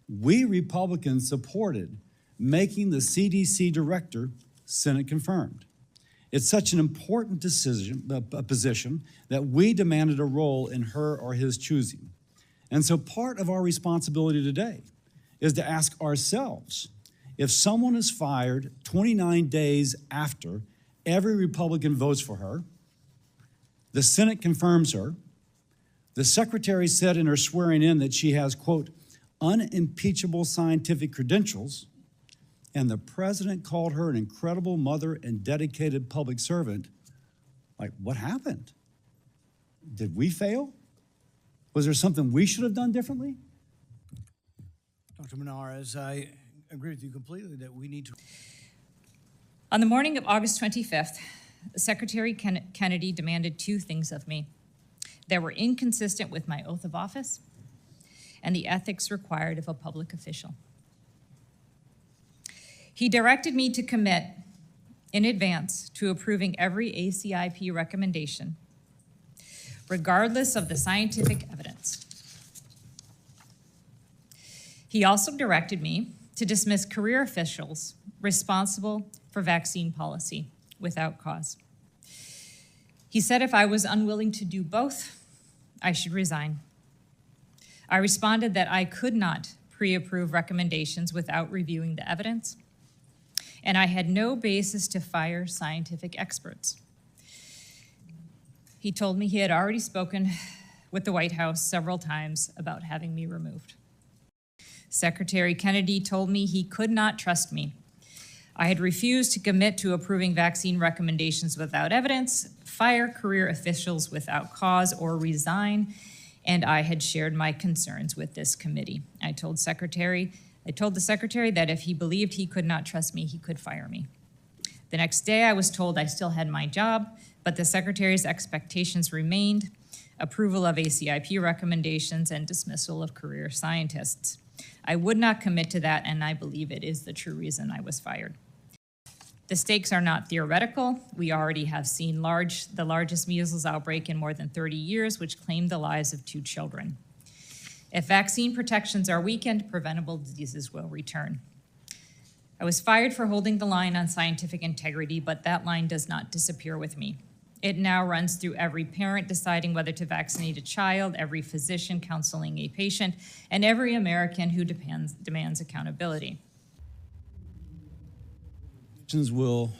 we Republicans supported making the CDC director Senate confirmed. It's such an important position that we demanded a role in her or his choosing. And so part of our responsibility today is to ask ourselves, if someone is fired 29 days after every Republican votes for her, the Senate confirms her, the secretary said in her swearing in that she has, quote, unimpeachable scientific credentials, and the president called her an incredible mother and dedicated public servant, like, what happened? Did we fail? Was there something we should have done differently? Dr. Monarez, I agree with you completely that we need to. On the morning of August 25th, Secretary Kennedy demanded two things of me that were inconsistent with my oath of office and the ethics required of a public official. He directed me to commit in advance to approving every ACIP recommendation, regardless of the scientific evidence. He also directed me to dismiss career officials responsible for vaccine policy without cause. He said if I was unwilling to do both, I should resign. I responded that I could not pre-approve recommendations without reviewing the evidence, and I had no basis to fire scientific experts. He told me he had already spoken with the White House several times about having me removed. Secretary Kennedy told me he could not trust me. I had refused to commit to approving vaccine recommendations without evidence, fire career officials without cause, or resign, and I had shared my concerns with this committee. I told the secretary that if he believed he could not trust me, he could fire me. The next day, I was told I still had my job, but the secretary's expectations remained: approval of ACIP recommendations and dismissal of career scientists. I would not commit to that, and I believe it is the true reason I was fired. The stakes are not theoretical. We already have seen the largest measles outbreak in more than 30 years, which claimed the lives of 2 children. If vaccine protections are weakened, preventable diseases will return. I was fired for holding the line on scientific integrity, but that line does not disappear with me. It now runs through every parent deciding whether to vaccinate a child, every physician counseling a patient, and every American who demands accountability. Will